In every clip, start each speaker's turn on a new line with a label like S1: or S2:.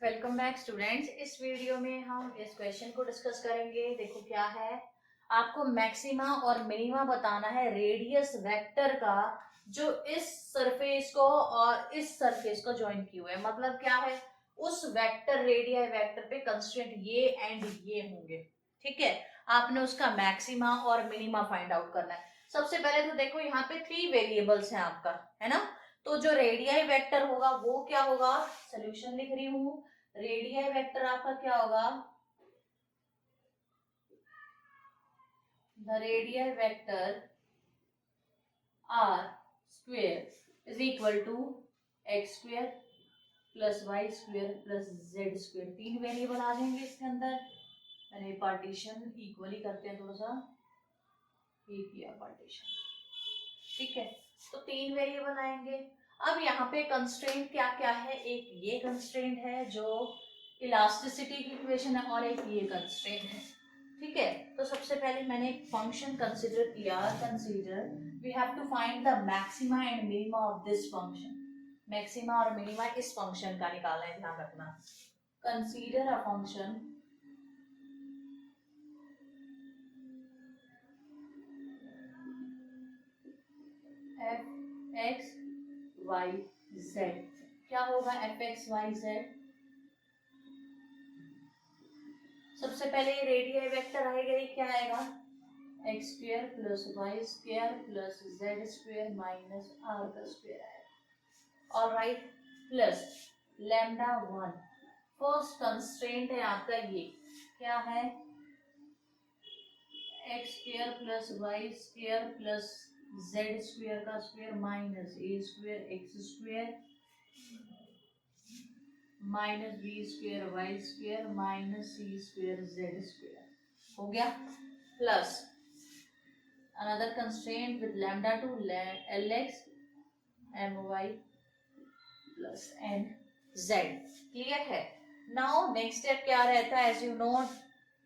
S1: Welcome back students. इस video में हम इस क्वेश्चन को डिस्कस करेंगे। देखो क्या है, आपको मैक्सिमा और मिनिमा बताना है रेडियस वेक्टर का जो इस सरफेस को और इस सरफेस को ज्वाइन किए हुए है। मतलब क्या है, उस वेक्टर रेडियस वेक्टर पे कंस्ट्रेंट ये एंड ये होंगे। ठीक है, आपने उसका मैक्सिमा और मिनिमा फाइंड आउट करना है। सबसे पहले तो देखो यहाँ पे 3 वेरिएबल्स हैं आपका, है ना। तो जो रेडियाई वेक्टर होगा वो क्या होगा, सोल्यूशन लिख रही हूँ। रेडियाई वेक्टर आपका क्या होगा, the radii vector r square is equal to x square plus y square plus z square. 3 variable आ जाएंगे इसके अंदर। मैंने पार्टीशन इक्वली करते हैं, थोड़ा सा ये किया पार्टीशन। ठीक है, तो 3 वेरिएबल आएंगे। अब यहाँ पे कंस्ट्रेंट क्या क्या है, एक ये कंस्ट्रेंट है जो इलास्टिसिटी की इक्वेशन है और एक ये कंस्ट्रेंट है। ठीक है, तो सबसे पहले मैंने एक फंक्शन कंसीडर किया। Consider we have to find the maxima and minima of this function. Maxima और मिनिमा इस फंक्शन का निकालना है, ध्यान रखना। Consider a function f x y z. क्या होगा एफ एक्स वाई जेड, सबसे पहले रेडियस वेक्टर आएगा, ये क्या आएगा, x square plus y square plus z square minus r का स्क्वायर आएगा। Alright, plus lambda one. First constraint है आपका ये, क्या है, x square plus y square plus z square का square minus a square x square minus b square y square minus c square z square. हो गया, plus another constraint with lambda to lx my plus n z। Clear है। Now next step क्या रहता है, as you know,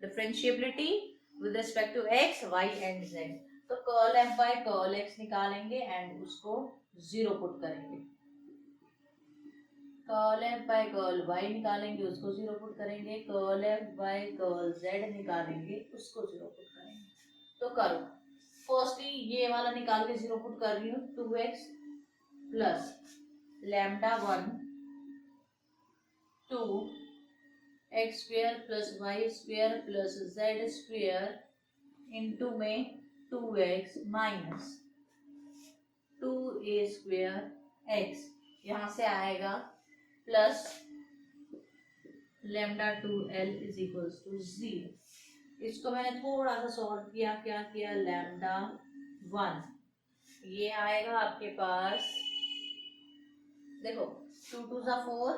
S1: differentiability with respect to x y and z। तो curl f by curl x निकालेंगे and उसको zero put करेंगे। Curl f by curl y निकालेंगे, उसको जीरो पुट करेंगे। Curl f by curl z निकालेंगे, उसको zero put करेंगे। तो करो, फर्स्टली ये वाला निकाल के जीरो पुट कर रही हूँ। 2x plus lambda one two x square plus y square plus z square into में 2x minus 2a square x, यहाँ से आएगा plus lambda two l is equals to 0। इसको मैंने थोड़ा सा सॉल्व किया, क्या किया, लैम्डा वन ये आएगा आपके पास, देखो 2 टू ज़ा 4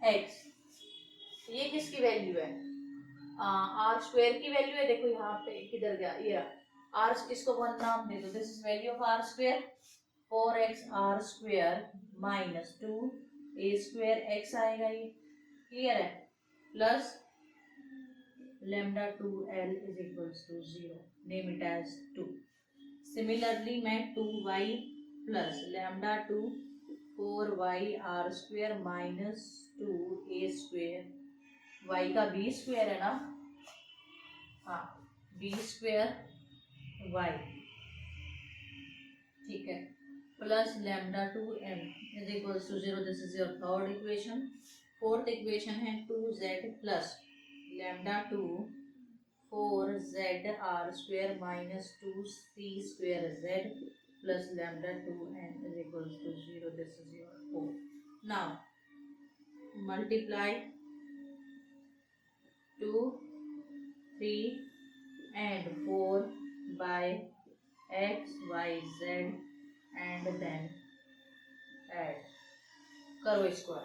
S1: x, ये किसकी वैल्यू है, आर स्क्वायर की वैल्यू है। देखो यहाँ पे किधर गया, ये आर, इसको वन नाम दे दो, this is value of r square. 4x r square minus 2 a square x आएगा, ये क्लियर है, plus lambda 2l is equals to 0, name it as 2। Similarly मैं 2y plus lambda 2 4y r square minus 2a square, y का b square है ना, हाँ b square y, ठीक है, plus lambda 2m is equals to 0। This is your third equation. Fourth equation है 2z plus lambda 2 4z r square minus 2c square z plus lambda 2n is equals to 0। This is your 4। Now multiply 2, 3 and 4 by x, y, z and then add, करो इसको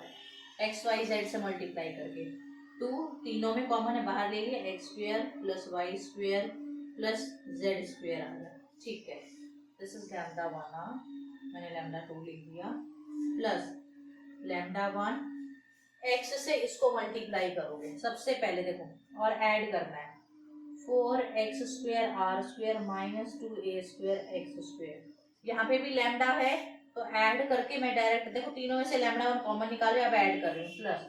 S1: x, y, z से multiply करके। 2 तीनों में common है, बाहर ले लिया, x square plus y square plus z square आ गया। ठीक है, दिस इज लैम्डा वन, मैंने लैम्डा 2 लिख दिया, प्लस लैम्डा वन, एक्स से इसको मल्टीप्लाई करोगे सबसे पहले, देखो और ऐड करना है, 4x square r square minus 2a square x square, यहाँ पे भी लैम्डा है तो ऐड करके मैं डायरेक्ट देखो तीनों में से लैम्डा वन कॉमन निकाले, अब ऐड कर रही हूँ, plus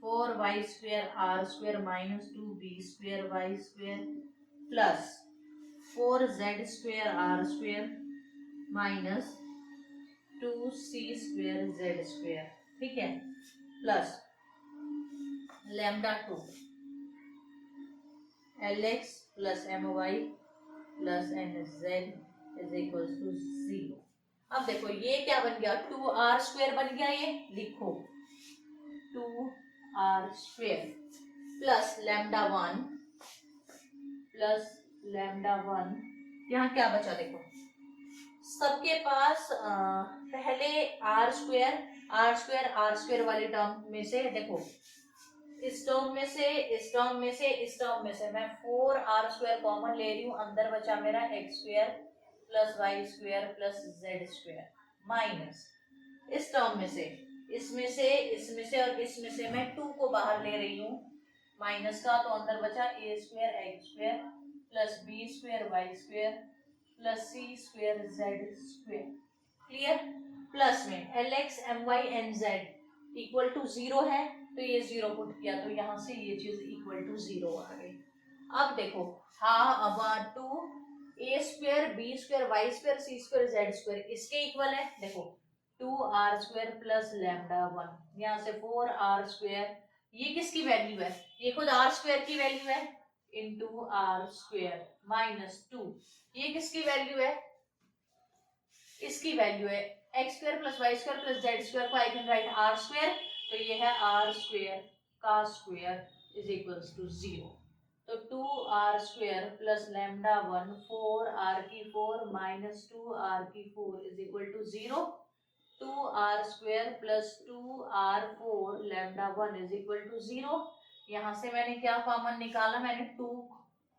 S1: 4y² r² minus 2b² y² plus 4z² r² minus 2c² z², ठीक है, plus λ2 lx plus my plus nz is equal to 0। अब देखो ये क्या बन गया, 2r² बन गया, ये लिखो 2r² प्लस λ1 प्लस λ1, यहाँ क्या बचा देखो, सबके पास पहले r² वाली टर्म में से देखो, इस टर्म में से इस टर्म में से इस टर्म में से मैं 4r² कॉमन ले रही हूँ, अंदर बचा मेरा x² plus y² plus z² minus इस टर्म में से इसमें से और इसमें से मैं 2 को बाहर ले रही हूँ माइनस का, तो अंदर बचा a² x² plus b² y² plus c² z², clear, plus में lx my nz equal to 0 है, तो ये 0 पुट किया, तो यहाँ से ये चीज इक्वल टू 0 आ गई। अब देखो हाँ, अब 2a² b² y² c² z² इसके इक्वल है, देखो 2r² प्लस λ1, यहाँ से 4r², ये किसकी वैल्यू है, ये खुद r² की वैल्यू है, इंटू r² माइनस 2, ये किसकी वैल्यू है, इसकी वैल्यू है x² plus y² plus z² को आई कैन राइट r², तो ये है r² का स्क्वायर इज इक्वल्स टू 0, तो 2r² plus λ1 4r⁴ minus 2r⁴ is equal to 0, 2r² plus 2r⁴ λ1 is equal to 0, यहाँ से मैंने क्या कॉमन निकाला, मैंने 2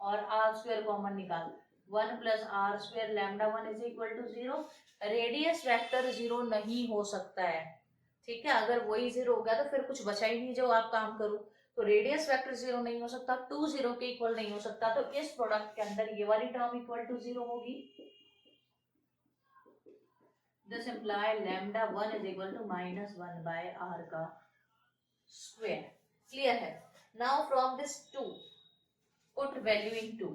S1: और r² कॉमन निकाला, 1 plus r² λ1 is equal to 0, radius vector 0 नहीं हो सकता है, ठीक है, अगर वही 0 हो गया तो फिर कुछ बचा ही नहीं जो आप काम करो, तो रेडियस वेक्टर 0 नहीं हो सकता, 2 0 के इक्वल नहीं हो सकता, तो इस प्रोडक्ट के अंदर ये वाली टर्म इक्वल टू 0 होगी, this imply λ1 is equal to minus 1 by r का स्क्वायर, क्लियर है। Now from this 2 put value in 2,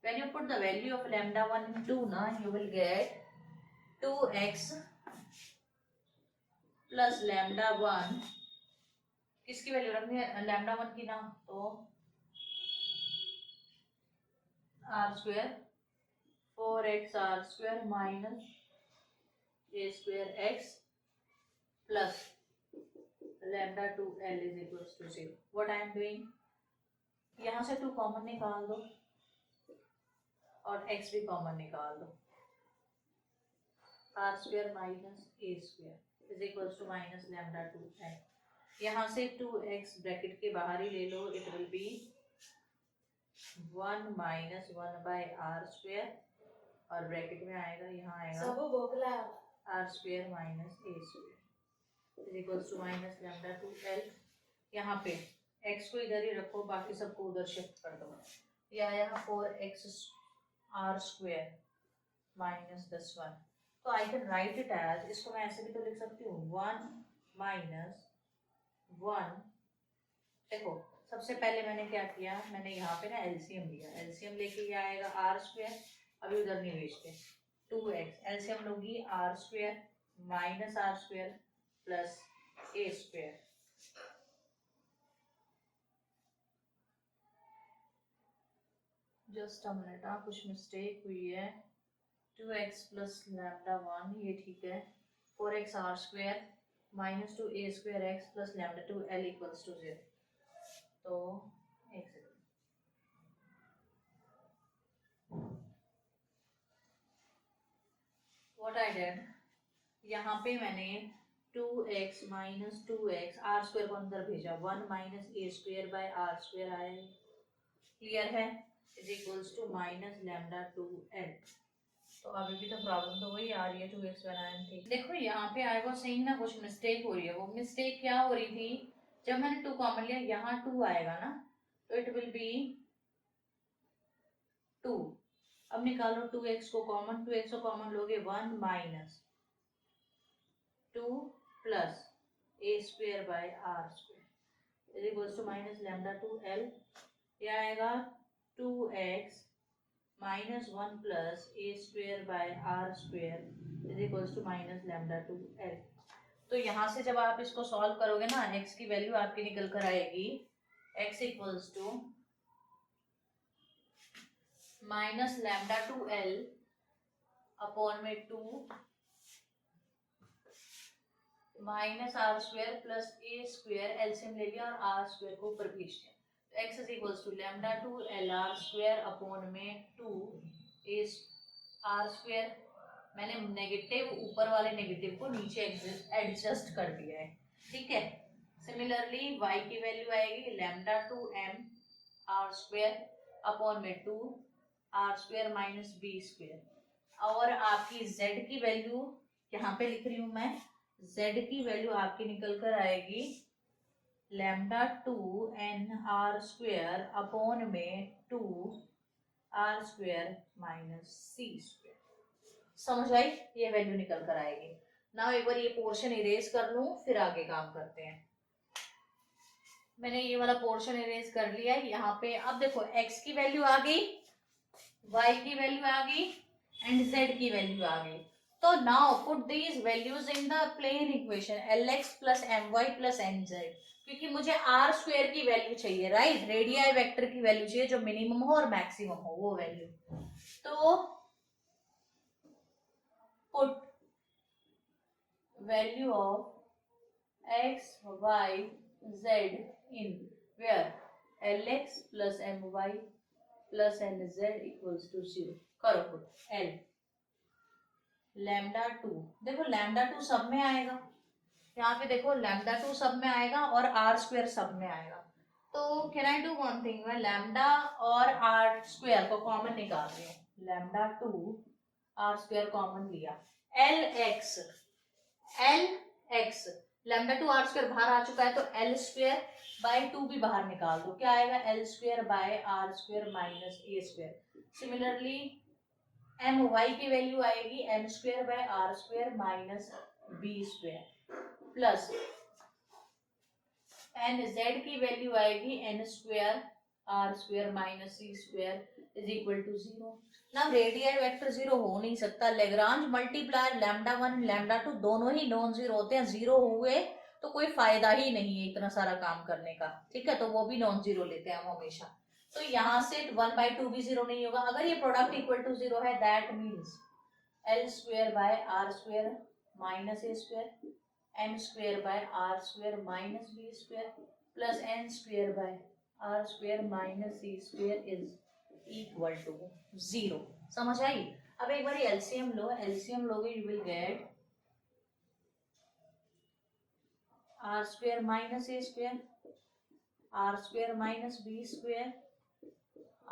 S1: when you put the value of λ1 in 2 na, you will get 2x plus λ1, किसकी value रखनी है, λ1 की ना, तो r² 4x r² minus a² x plus λ2 l is equal to 0, what I am doing, यहाँ से 2 common निकाल दो और x भी कॉमन निकाल दो, r² minus a² is equal to minus λ2 l, यहाँ से 2x ब्रैकेट के बाहर ही ले लो, it will be 1 minus 1 by r² और ब्रैकेट में आएगा, यहाँ आएगा r² minus a² is equal to minus λ2 l, यहाँ पे x को इधर ही रखो, बाकी सबको उधर शिफ्ट कर दो, यह आएगा 4x r² माइनस 1, तो I can write it as, इसको मैं ऐसे भी तो लिख सकती हूँ 1 माइनस 1, देखो सबसे पहले मैंने क्या किया, मैंने यहाँ पे ना एलसीएम लिया, एलसीएम लेके ये आएगा r², अभी उधर नहीं भेजते, 2x एलसीएम लोगी r² minus r² plus a², just a minute, कुछ मिस्टेक हुई है, 2x प्लस λ1 ये ठीक है, 4x r² minus 2a² x plus λ2 l equals to 0, तो एक सेकंड, व्हाट आई डिड, यहाँ पे मैंने 2x माइनस 2x r² को अंदर भेजा, 1 माइनस a² बाय r² आया, क्लियर है, is equals to minus λ2 l, तो अभी भी तो प्रॉब्लम तो वही आ रही है, 2x बनाए थे, देखो यहाँ पे आई वाज सेइंग ना कुछ मिस्टेक हो रही है, वो मिस्टेक क्या हो रही थी, जब मैंने 2 कॉमन लिया, यहाँ 2 आएगा ना, तो इट विल बी 2, अब निकालो 2x को कॉमन, 2x को कॉमन लोगे 1 minus 2 plus a square by r square is equals to minus lambda 2l। क्या आएगा 2x minus 1 plus a square by r square is equals to minus lambda 2l। तो यहाँ से जब आप इसको सॉल्व करोगे ना, x की वैल्यू आपकी निकल कर आएगी x equals to minus lambda 2l upon में 2 minus r square plus a square, LCM ले लिया और आर स्क्वेयर को ऊपर भेज दिया। तो x is equals to lambda 2l r square upon में 2 ए आर स्क्वेयर। मैंने नेगेटिव ऊपर वाले नेगेटिव को नीचे एडजस्ट कर दिया है, ठीक है। सिमिलरली y की वैल्यू आएगी lambda 2m r square upon में 2 r square minus b square. और आपकी z की वैल्यू यहाँ पे लिख रही हूँ मैं, z की वैल्यू आपकी निकल कर आएगी lambda 2n are square upon में 2 r square minus c square. समझ आई? ये वैल्यू निकल कर आएगी। नाउ एक बार ये पोर्शन इरेज कर लूं, फिर आगे काम करते हैं। मैंने ये वाला पोर्शन इरेज कर लिया। यहाँ पे अब देखो x की वैल्यू आ गई, y की वैल्यू आ गई एंड z की वैल्यू आ गई। तो now put these values in the plane equation lx plus my plus nz, क्योंकि मुझे आर स्क्वेयर की वैल्यू चाहिए, राइट। रेडियाई वेक्टर की वैल्यू चाहिए जो मिनिमम हो और मैक्सिमम हो, वो वैल्यू। तो put value of x, y, z in where lx plus my plus nz equals to 0। करो पुट l लैम्डा 2, देखो लैम्डा 2 सब में आएगा, यहाँ पे देखो लैम्डा 2 सब में आएगा और आर स्क्वेयर सब में आएगा। तो can I do one thing, मैं लैम्डा और आर स्क्वेयर को कॉमन निकाल रही हूँ। लैम्डा 2 आर स्क्वेयर कॉमन लिया, l x lambda 2 r square बाहर आ चुका है, तो एल स्क्वेयर बाय 2 भी बाहर निकाल दो। क्या आएगा l square by r square minus a square. Similarly m y की वैल्यू आएगी m square by r square minus b square plus n z की वैल्यू आएगी n square r square minus c square is equal to 0। ना radial vector 0 हो नहीं सकता। Lagrange multiplier lambda 1 lambda 2 दोनों ही non zero होते हैं। 0 हुए तो कोई फायदा ही नहीं है इतना सारा काम करने का, ठीक है। तो वो भी नॉन जीरो लेते हैं हम हमेशा। तो यहाँ से 1/2 भी 0 नहीं होगा। अगर ये प्रोडक्ट इक्वल टू 0 है, that means l square by r square minus a square m square by r square minus b square plus n square by r square minus c square is equal to 0। समझ आई? अब एक बार LCM लो, LCM लोगे you will get r square minus a square r square minus b square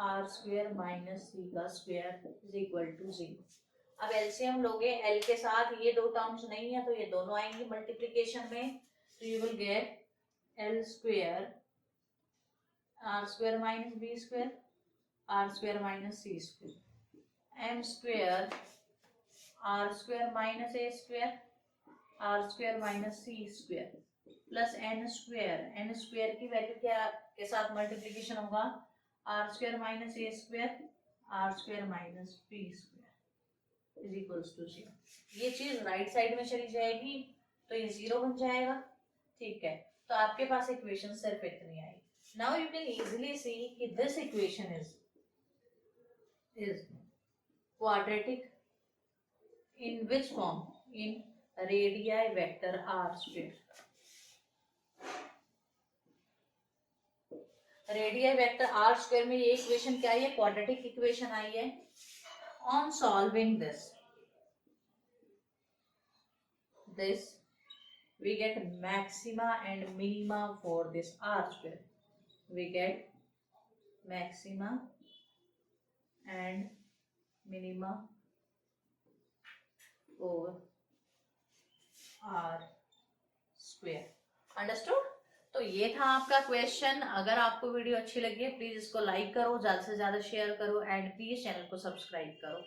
S1: r square minus c का square is equal to 0। अब LCM लोगे, एल के साथ ये दो टर्म्स नहीं है तो ये दोनों आएंगे मल्टीप्लिकेशन में, तो you will get l square r square minus b square r square minus c square m square r square minus a square r square minus c square plus n square की value क्या के साथ multiplication होगा r square minus a square r square minus b square is equals to 0। ये चीज right side में चली जाएगी तो ये 0 बन जाएगा, ठीक है। तो आपके पास इक्वेशन सिर्फ इतनी आई। Now you can easily see कि this equation is quadratic in which form? In radii vector r square। Radii vector r square में ये इक्वेशन क्या है? क्वाड्रेटिक इक्वेशन आई है। On solving this we get maxima and minima for this r square। we get maxima and minima for r square। Understood? तो ये था आपका क्वेश्चन। अगर आपको वीडियो अच्छी लगी है प्लीज इसको लाइक करो, ज्यादा से ज्यादा शेयर करो एंड प्लीज चैनल को सब्सक्राइब करो।